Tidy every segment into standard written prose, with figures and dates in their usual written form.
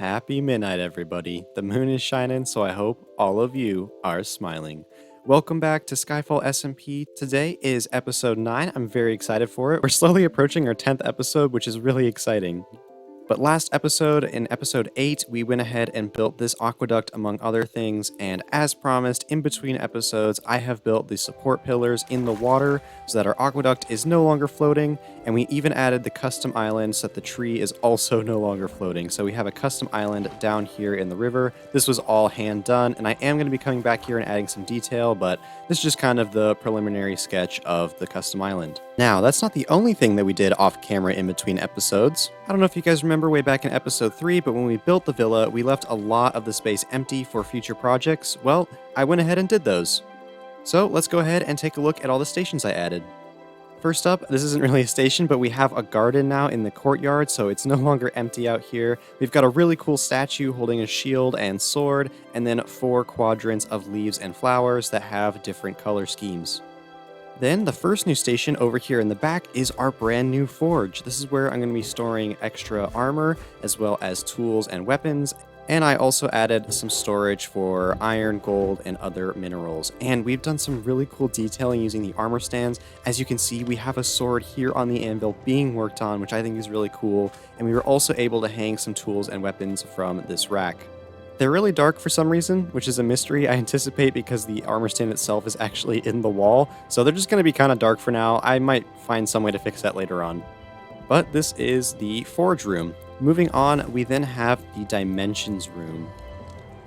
Happy midnight, everybody. The moon is shining, so I hope all of you are smiling. Welcome back to Skyfall SMP. Today is episode 9. I'm very excited for it. We're slowly approaching our 10th episode, which is really exciting. But last episode, in episode 8, we went ahead and built this aqueduct among other things, and as promised, in between episodes, I have built the support pillars in the water so that our aqueduct is no longer floating, and we even added the custom island so that the tree is also no longer floating. So we have a custom island down here in the river. This was all hand done, and I am going to be coming back here and adding some detail, but this is just kind of the preliminary sketch of the custom island. Now, that's not the only thing that we did off camera in between episodes. I don't know if you guys remember way back in episode 3, but when we built the villa, we left a lot of the space empty for future projects. Well, I went ahead and did those. So let's go ahead and take a look at all the stations I added. First up, this isn't really a station, but we have a garden now in the courtyard, so it's no longer empty out here. We've got a really cool statue holding a shield and sword, and then 4 quadrants of leaves and flowers that have different color schemes. Then the first new station over here in the back is our brand new forge. This is where I'm going to be storing extra armor as well as tools and weapons. And I also added some storage for iron, gold, and other minerals. And we've done some really cool detailing using the armor stands. As you can see, we have a sword here on the anvil being worked on, which I think is really cool. And we were also able to hang some tools and weapons from this rack. They're really dark for some reason, which is a mystery I anticipate because the armor stand itself is actually in the wall, so they're just going to be kind of dark for now. I might find some way to fix that later on. But this is the forge room. Moving on, we then have the dimensions room.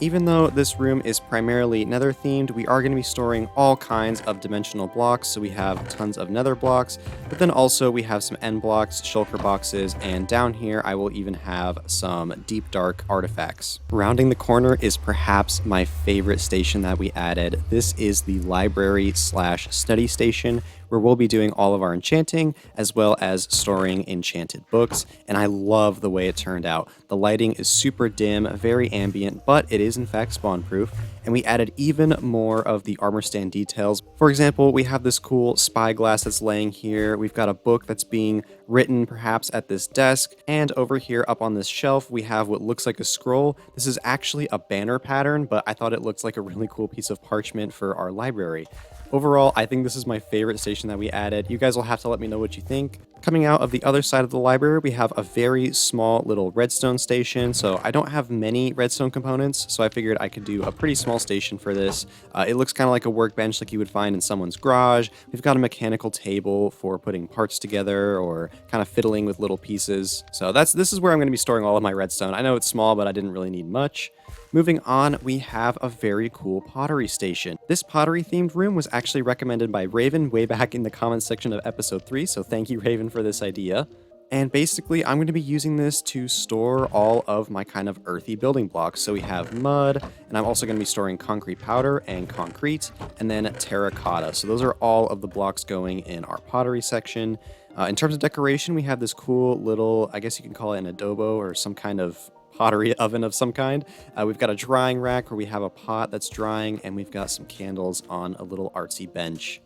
Even though this room is primarily nether themed, we are going to be storing all kinds of dimensional blocks. So we have tons of nether blocks, but then also we have some end blocks, shulker boxes, and down here I will even have some deep dark artifacts. Rounding the corner is perhaps my favorite station that we added. This is the library / study station, where we'll be doing all of our enchanting as well as storing enchanted books, and I love the way it turned out. The lighting is super dim, very ambient, but it is in fact spawn proof, and we added even more of the armor stand details. For example, we have this cool spyglass that's laying here, we've got a book that's being written perhaps at this desk, and over here up on this shelf we have what looks like a scroll. This is actually a banner pattern, but I thought it looked like a really cool piece of parchment for our library. Overall, I think this is my favorite station that we added. You guys will have to let me know what you think. Coming out of the other side of the library, we have a very small little redstone station. So I don't have many redstone components, so I figured I could do a pretty small station for this. It looks kind of like a workbench like you would find in someone's garage. We've got a mechanical table for putting parts together or kind of fiddling with little pieces. So this is where I'm going to be storing all of my redstone. I know it's small, but I didn't really need much. Moving on, we have a very cool pottery station. This pottery themed room was actually recommended by Raven way back in the comments section of episode 3, so thank you Raven for this idea. And basically, I'm going to be using this to store all of my kind of earthy building blocks. So we have mud, and I'm also going to be storing concrete powder and concrete, and then terracotta. So those are all of the blocks going in our pottery section. In terms of decoration, we have this cool little, I guess you can call it an adobo or some kind of pottery oven of some kind. We've got a drying rack where we have a pot that's drying, and we've got some candles on a little artsy bench.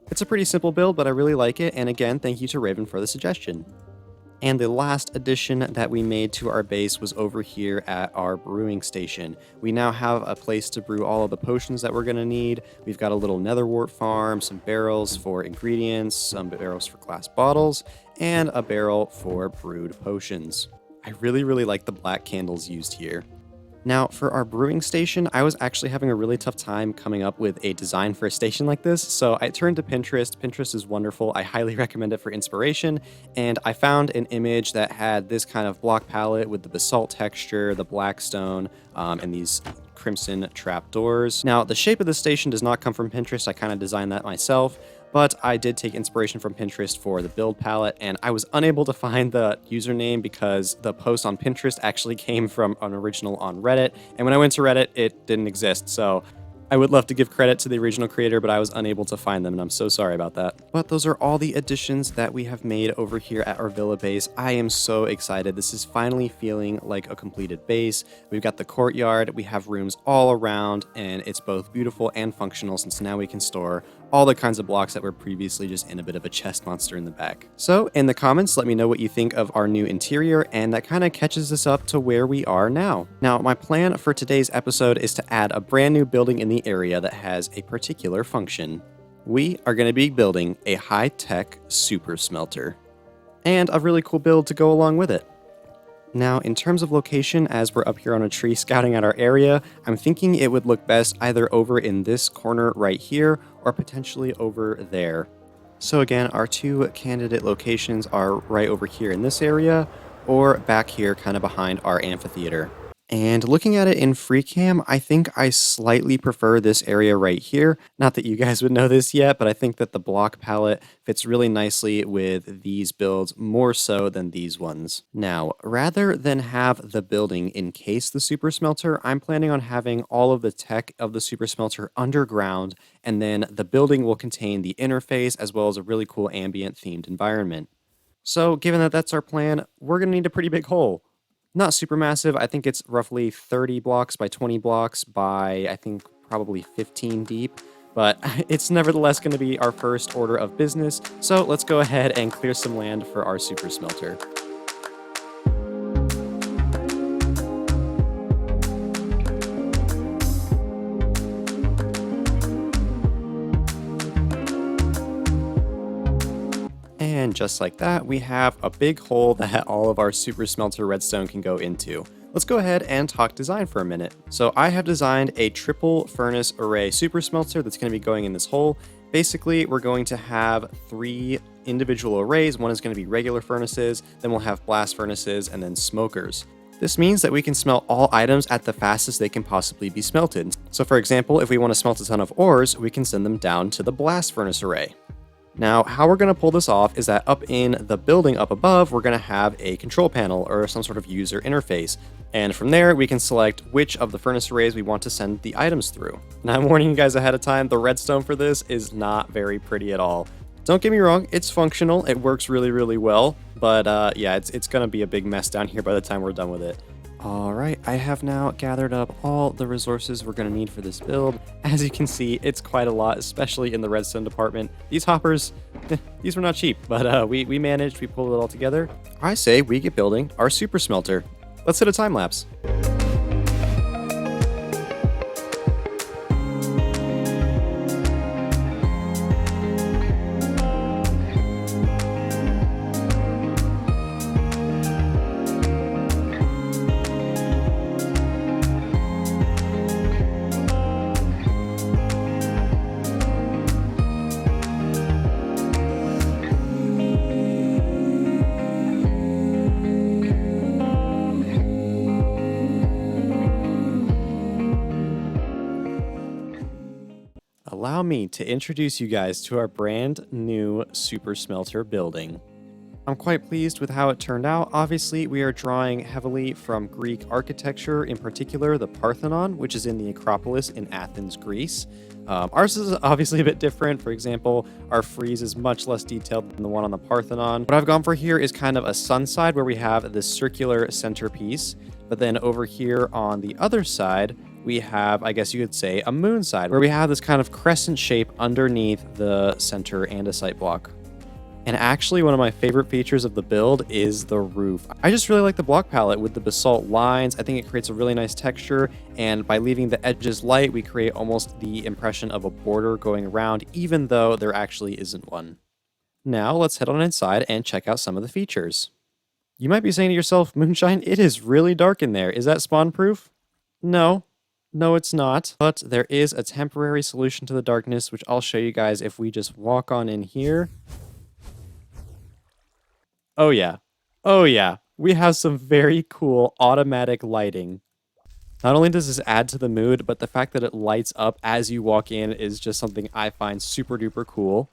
It's a pretty simple build, but I really like it, and again, thank you to Raven for the suggestion. And the last addition that we made to our base was over here at our brewing station. We now have a place to brew all of the potions that we're going to need. We've got a little nether wart farm, some barrels for ingredients, some barrels for glass bottles, and a barrel for brewed potions. I really like the black candles used here. Now, for our brewing station, I was actually having a really tough time coming up with a design for a station like this, so I turned to Pinterest. Pinterest is wonderful. I highly recommend it for inspiration, and I found an image that had this kind of block palette with the basalt texture, the black stone, and these crimson trapdoors. Now, the shape of the station does not come from Pinterest. I kind of designed that myself. But I did take inspiration from Pinterest for the build palette, and I was unable to find the username because the post on Pinterest actually came from an original on Reddit, and when I went to Reddit, it didn't exist, so I would love to give credit to the original creator, but I was unable to find them, and I'm so sorry about that. But those are all the additions that we have made over here at our villa base. I am so excited. This is finally feeling like a completed base. We've got the courtyard, we have rooms all around, and it's both beautiful and functional since now we can store all the kinds of blocks that were previously just in a bit of a chest monster in the back. So in the comments, let me know what you think of our new interior, and that kind of catches us up to where we are now. Now, my plan for today's episode is to add a brand new building in the area that has a particular function. We are going to be building a high-tech super smelter, and a really cool build to go along with it. Now, in terms of location, as we're up here on a tree scouting out our area, I'm thinking it would look best either over in this corner right here or potentially over there. So again, our two candidate locations are right over here in this area or back here kind of behind our amphitheater. And looking at it in FreeCam, I think I slightly prefer this area right here. Not that you guys would know this yet, but I think that the block palette fits really nicely with these builds more so than these ones. Now, rather than have the building encase the super smelter, I'm planning on having all of the tech of the super smelter underground, and then the building will contain the interface as well as a really cool ambient themed environment. So given that that's our plan, we're going to need a pretty big hole. Not super massive. I think it's roughly 30 blocks by 20 blocks by, I think, probably 15 deep. But it's nevertheless going to be our first order of business. So let's go ahead and clear some land for our super smelter. And just like that, we have a big hole that all of our super smelter redstone can go into. Let's go ahead and talk design for a minute. So I have designed a triple furnace array super smelter that's going to be going in this hole. Basically, we're going to have 3 individual arrays. One is going to be regular furnaces, then we'll have blast furnaces, and then smokers. This means that we can smelt all items at the fastest they can possibly be smelted. So for example, if we want to smelt a ton of ores, we can send them down to the blast furnace array. Now, how we're going to pull this off is that up in the building up above, we're going to have a control panel or some sort of user interface. And from there, we can select which of the furnace arrays we want to send the items through. And I'm warning you guys ahead of time, the redstone for this is not very pretty at all. Don't get me wrong, it's functional, it works really, really well. But yeah, it's going to be a big mess down here by the time we're done with it. Alright, I have now gathered up all the resources we're going to need for this build. As you can see, it's quite a lot, especially in the redstone department. These hoppers, these were not cheap, but we managed, we pulled it all together. I say we get building our super smelter. Let's hit a time lapse. Allow me to introduce you guys to our brand new super smelter building. I'm quite pleased with how it turned out. Obviously, we are drawing heavily from Greek architecture, in particular the Parthenon, which is in the Acropolis in Athens, Greece. Ours is obviously a bit different. For example, our frieze is much less detailed than the one on the Parthenon. What I've gone for here is kind of a sun side where we have this circular centerpiece, but then over here on the other side, we have, I guess you could say, a moon side, where we have this kind of crescent shape underneath the center andesite block. And actually, one of my favorite features of the build is the roof. I just really like the block palette with the basalt lines. I think it creates a really nice texture, and by leaving the edges light, we create almost the impression of a border going around, even though there actually isn't one. Now, let's head on inside and check out some of the features. You might be saying to yourself, Moonshine, it is really dark in there. Is that spawn-proof? No. No, it's not, but there is a temporary solution to the darkness, which I'll show you guys if we just walk on in here. Oh yeah. Oh yeah. We have some very cool automatic lighting. Not only does this add to the mood, but the fact that it lights up as you walk in is just something I find super duper cool.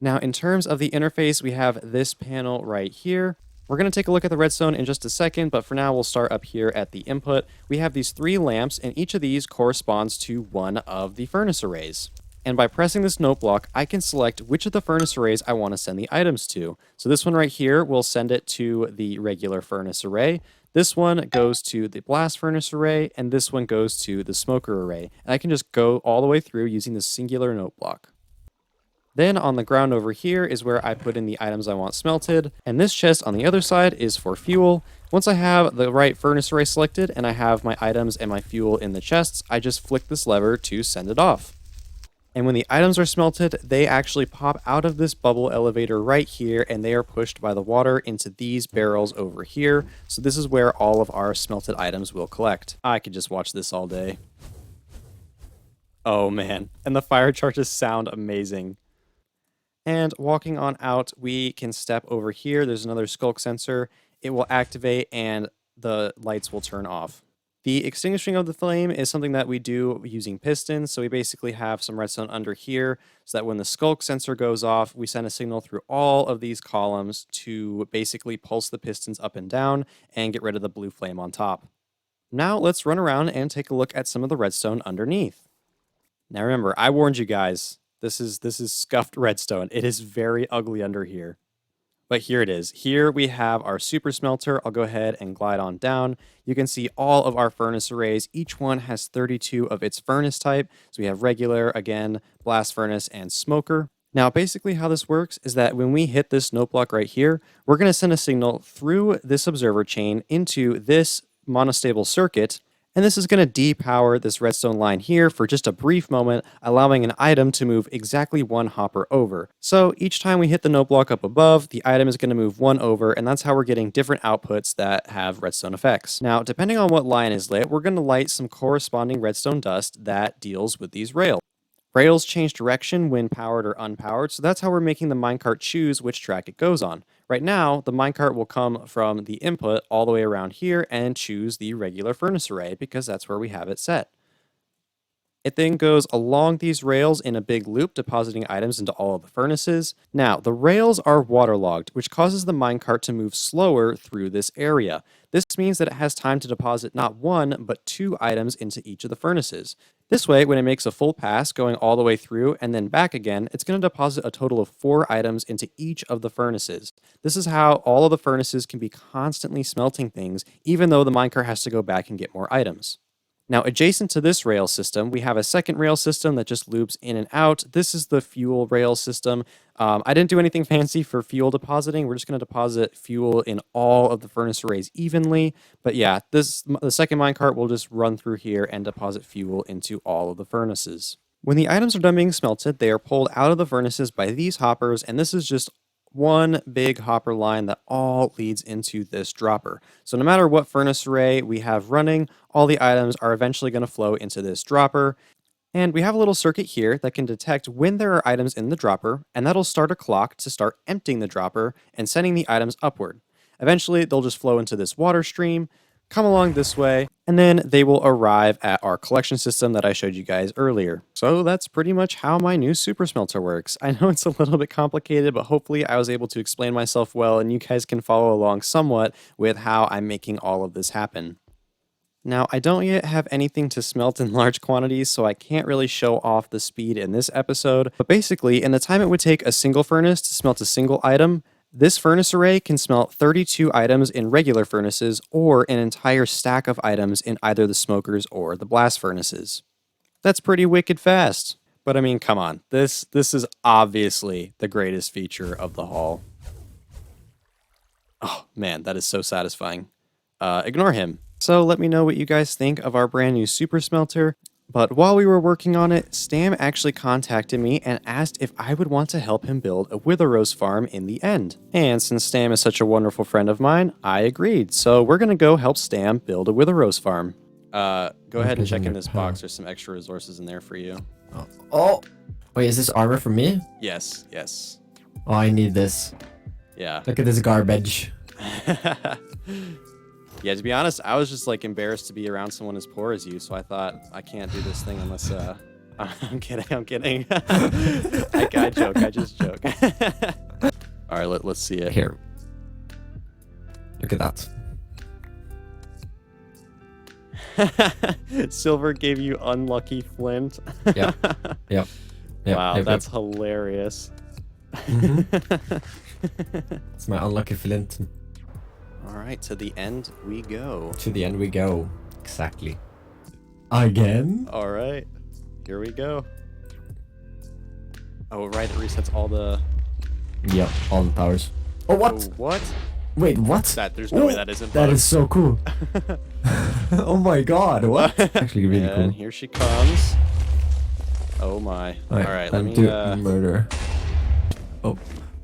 Now, in terms of the interface, we have this panel right here. We're going to take a look at the redstone in just a second, but for now we'll start up here at the input. We have these 3 lamps, and each of these corresponds to one of the furnace arrays. And by pressing this note block, I can select which of the furnace arrays I want to send the items to. So this one right here will send it to the regular furnace array. This one goes to the blast furnace array, and this one goes to the smoker array. And I can just go all the way through using this singular note block. Then on the ground over here is where I put in the items I want smelted, and this chest on the other side is for fuel. Once I have the right furnace array selected and I have my items and my fuel in the chests, I just flick this lever to send it off. And when the items are smelted, they actually pop out of this bubble elevator right here, and they are pushed by the water into these barrels over here. So this is where all of our smelted items will collect. I could just watch this all day. Oh man, and the fire charges sound amazing. And walking on out, we can step over here. There's another skulk sensor. It will activate and the lights will turn off. The extinguishing of the flame is something that we do using pistons. So we basically have some redstone under here so that when the skulk sensor goes off, we send a signal through all of these columns to basically pulse the pistons up and down and get rid of the blue flame on top. Now let's run around and take a look at some of the redstone underneath. Now remember, I warned you guys. This is scuffed redstone. It is very ugly under here. But here it is. Here we have our super smelter. I'll go ahead and glide on down. You can see all of our furnace arrays. Each one has 32 of its furnace type. So we have regular, again, blast furnace, and smoker. Now, basically how this works is that when we hit this note block right here, we're going to send a signal through this observer chain into this monostable circuit. And this is going to depower this redstone line here for just a brief moment, allowing an item to move exactly one hopper over. So each time we hit the note block up above, the item is going to move one over, and that's how we're getting different outputs that have redstone effects. Now, depending on what line is lit, we're going to light some corresponding redstone dust that deals with these rails. Rails change direction when powered or unpowered, so that's how we're making the minecart choose which track it goes on. Right now, the minecart will come from the input all the way around here and choose the regular furnace array because that's where we have it set. It then goes along these rails in a big loop, depositing items into all of the furnaces. Now, the rails are waterlogged, which causes the minecart to move slower through this area. This means that it has time to deposit not one, but two items into each of the furnaces. This way, when it makes a full pass going all the way through and then back again, it's going to deposit a total of 4 items into each of the furnaces. This is how all of the furnaces can be constantly smelting things, even though the minecart has to go back and get more items. Now, adjacent to this rail system, we have a second rail system that just loops in and out. This is the fuel rail system. I didn't do anything fancy for fuel depositing. We're just going to deposit fuel in all of the furnace arrays evenly. But yeah, the second minecart will just run through here and deposit fuel into all of the furnaces. When the items are done being smelted, they are pulled out of the furnaces by these hoppers, and this is just one big hopper line that all leads into this dropper. So no matter what furnace array we have running, all the items are eventually going to flow into this dropper. And we have a little circuit here that can detect when there are items in the dropper, and that'll start a clock to start emptying the dropper and sending the items upward. Eventually, they'll just flow into this water stream, come along this way, and then they will arrive at our collection system that I showed you guys earlier. So that's pretty much how my new super smelter works. I know it's a little bit complicated, but hopefully I was able to explain myself well and you guys can follow along somewhat with how I'm making all of this happen. Now, I don't yet have anything to smelt in large quantities, so I can't really show off the speed in this episode, but basically, in the time it would take a single furnace to smelt a single item, this furnace array can smelt 32 items in regular furnaces or an entire stack of items in either the smokers or the blast furnaces. That's pretty wicked fast. But I mean, come on. This is obviously the greatest feature of the haul. Oh man, that is so satisfying. Ignore him. So let me know what you guys think of our brand new super smelter. But while we were working on it, Stam actually contacted me and asked if I would want to help him build a wither rose farm in the end. And since Stam is such a wonderful friend of mine, I agreed. So we're going to go help Stam build a wither rose farm. Go ahead and check in this box. There's some extra resources in there for you. Oh, wait, is this armor for me? Yes, yes. Oh, I need this. Yeah. Look at this garbage. Yeah, to be honest, I was just like embarrassed to be around someone as poor as you, so I thought I can't do this thing unless I'm kidding. I joke, I just joke. All right, let's see it. Here. Look at that. Silver gave you unlucky flint. Yep. Wow, that's hilarious. It's my unlucky flint. All right, to the end we go. To the end we go. Exactly. Again? All right, here we go. Oh, right, it resets all the... Yep, all the powers. Oh, what? Oh, what? Wait, what? There's no way that isn't That bugged. is so cool. Oh my god, what? Actually really And cool. here she comes. Oh my. Alright, let me... do murder. Oh,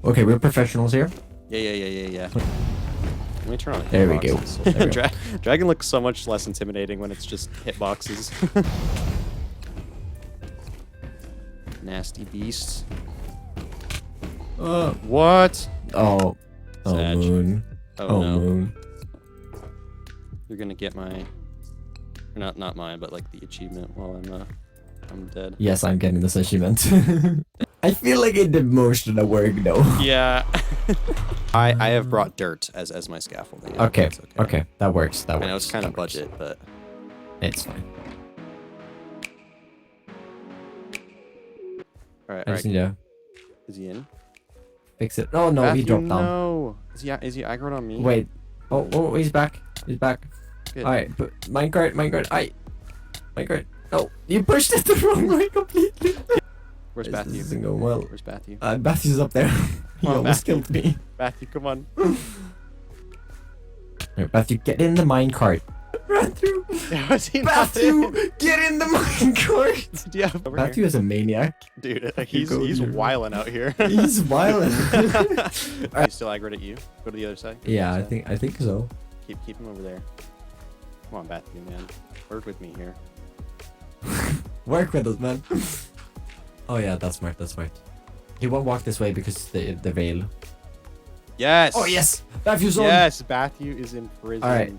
okay, we're professionals here. Yeah. Let me turn on There we go. hitboxes. There we go. Dragon looks so much less intimidating when it's just hitboxes. Nasty beasts. What? Oh. Oh, Sag. moon. Oh, no. Moon. You're gonna get my... Not mine, but like the achievement while I'm dead. Yes, I'm getting this achievement. I feel like it did most of the work though. Yeah. I have brought dirt as my scaffolding. Okay, okay, that works. That works. I know it's kind of that works. budget, but It's fine. all right. I just need to Is he in? fix it. Oh no, he dropped down. No. Is he aggroed on me? Wait. Oh, he's back. He's back. Good. All right, but minecart. Minecart. No, you pushed it the wrong way completely. Where's This Matthew? isn't going well. Where's Matthew? Matthew's up there. He Come on, almost Matthew. killed me. Matthew, come on. Alright, Matthew, get in the minecart. Matthew, Was he not in? Matthew, get in the minecart. Yeah, over Matthew here. is a maniac. Dude, You go he's here. wilding out here. He's violent. He's still aggroed at you. Go to the other side. Go to the Yeah, other side. I think so. Keep him over there. Come on, Matthew, man. Work with me here. Work with us, man. Oh yeah, that's smart. That's smart. He won't walk this way because the veil. Yes. Oh yes, Matthew's on. Yes, Matthew is imprisoned. All right.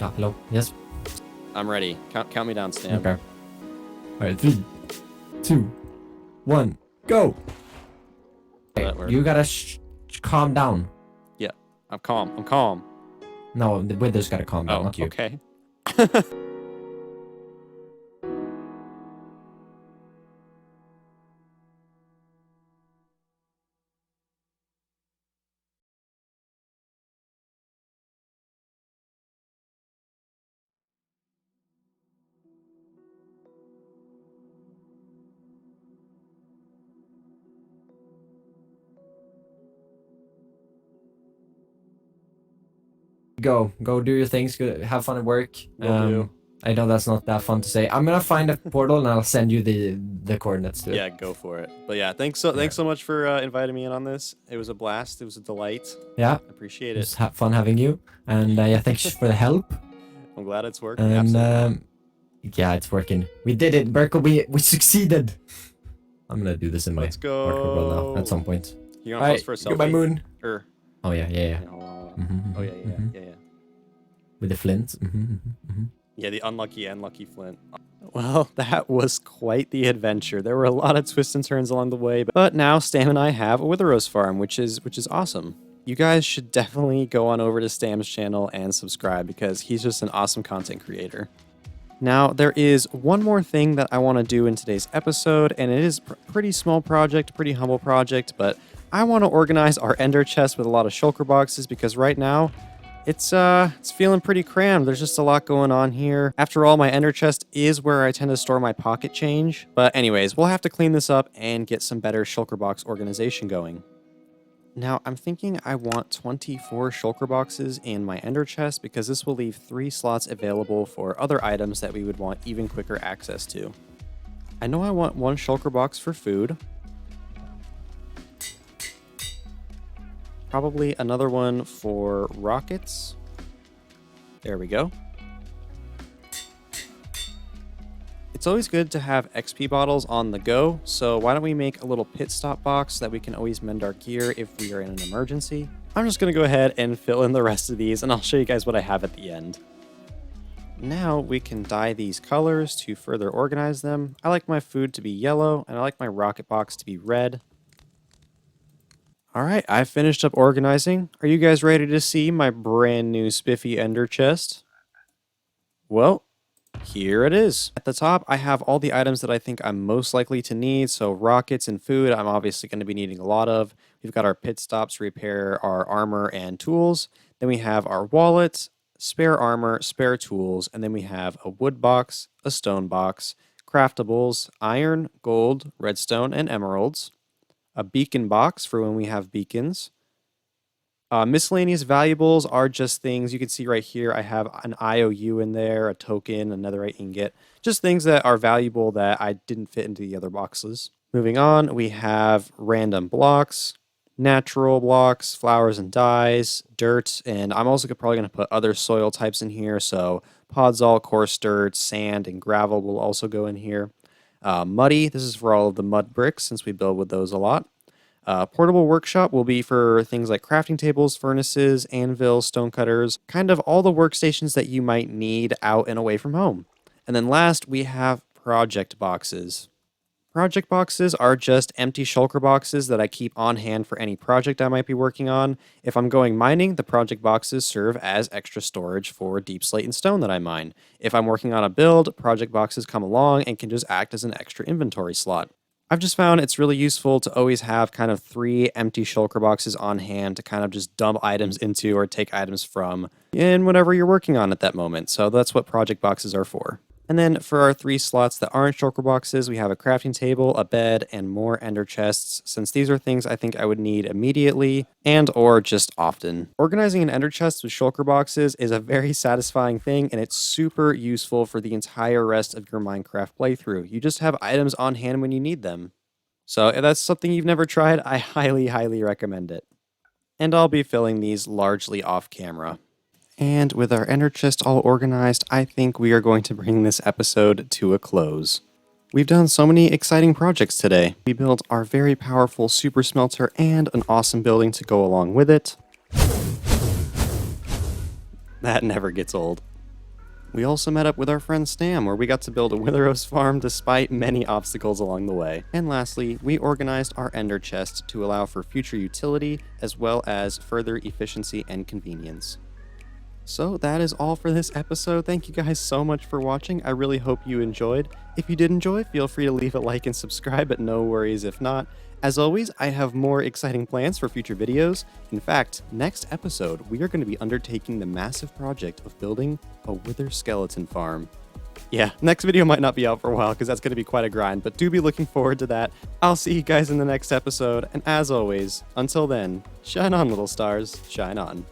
Ah, hello. Yes. I'm ready. Count me down, Stam. Okay. All right. 3, 2, 1, go. That Okay, worked. you gotta calm down. Yeah, I'm calm. I'm calm. No, the wither's gotta calm down. Oh, Not you. okay. Go do your things. Go have fun at work. Will do. I know that's not that fun to say. I'm gonna find a portal and I'll send you the coordinates to it. Yeah, go for it. But yeah, thanks so much for inviting me in on this. It was a blast. It was a delight. Yeah. Appreciate It it. was fun having you. And yeah, thanks for the help. I'm glad it's working. And Absolutely. yeah, it's working. We did it, Berko. We succeeded. I'm gonna do this in my Let's work world go. now at some point. You All want to right, post for a selfie? goodbye, moon. Or, Oh yeah. yeah, hold on. Mhm, Oh yeah. mhm. With the flint. Yeah, the unlucky and lucky flint. Well, that was quite the adventure. There were a lot of twists and turns along the way, but now Stam and I have a Wither Rose farm, which is awesome. You guys should definitely go on over to Stam's channel and subscribe because he's just an awesome content creator. Now, there is one more thing that I want to do in today's episode, and it is a pretty small project, pretty humble project, but I want to organize our ender chest with a lot of shulker boxes because right now, it's feeling pretty crammed. There's just a lot going on here. After all, my ender chest is where I tend to store my pocket change. But anyways, we'll have to clean this up and get some better shulker box organization going. Now, I'm thinking I want 24 shulker boxes in my ender chest because this will leave 3 slots available for other items that we would want even quicker access to. I know I want 1 shulker box for food. Probably another one for rockets. There we go. It's always good to have XP bottles on the go, so why don't we make a little pit stop box so that we can always mend our gear if we are in an emergency. I'm just going to go ahead and fill in the rest of these, and I'll show you guys what I have at the end. Now we can dye these colors to further organize them. I like my food to be yellow, and I like my rocket box to be red. Alright, I finished up organizing. Are you guys ready to see my brand new spiffy ender chest? Well, Here it is. At the top, I have all the items that I think I'm most likely to need. So rockets and food, I'm obviously going to be needing a lot of. We've got our pit stops to repair our armor and tools. Then we have our wallet, spare armor, spare tools, and then we have a wood box, a stone box, craftables, iron, gold, redstone, and emeralds, a beacon box for when we have beacons. Miscellaneous valuables are just things you can see right here. I have an IOU in there, a token, a netherite ingot, just things that are valuable that I didn't fit into the other boxes. Moving on, we have random blocks, natural blocks, flowers and dyes, dirt, and I'm also probably going to put other soil types in here. So podzol, coarse dirt, sand, and gravel will also go in here. Muddy, this is for all of the mud bricks since we build with those a lot. Portable workshop will be for things like crafting tables, furnaces, anvils, stonecutters, kind of all the workstations that you might need out and away from home. And then last, we have project boxes. Project boxes are just empty shulker boxes that I keep on hand for any project I might be working on. If I'm going mining, the project boxes serve as extra storage for deep slate and stone that I mine. If I'm working on a build, project boxes come along and can just act as an extra inventory slot. I've just found it's really useful to always have kind of 3 empty shulker boxes on hand to kind of just dump items into or take items from in whatever you're working on at that moment. So that's what project boxes are for. And then for our 3 slots that aren't shulker boxes, we have a crafting table, a bed, and more ender chests, since these are things I think I would need immediately and or just often. Organizing an ender chest with shulker boxes is a very satisfying thing, and it's super useful for the entire rest of your Minecraft playthrough. You just have items on hand when you need them. So if that's something you've never tried, I highly, highly recommend it. And I'll be filling these largely off camera. And with our ender chest all organized, I think we are going to bring this episode to a close. We've done so many exciting projects today. We built our very powerful super smelter and an awesome building to go along with it. That never gets old. We also met up with our friend Stam, where we got to build a Witherose farm despite many obstacles along the way. And lastly, we organized our ender chest to allow for future utility, as well as further efficiency and convenience. So that is all for this episode. Thank you guys so much for watching. I really hope you enjoyed. If you did enjoy, feel free to leave a like and subscribe, but no worries if not. As always, I have more exciting plans for future videos. In fact, next episode, we are going to be undertaking the massive project of building a wither skeleton farm. Yeah, next video might not be out for a while because that's going to be quite a grind, but do be looking forward to that. I'll see you guys in the next episode, and as always, until then, shine on, little stars, shine on.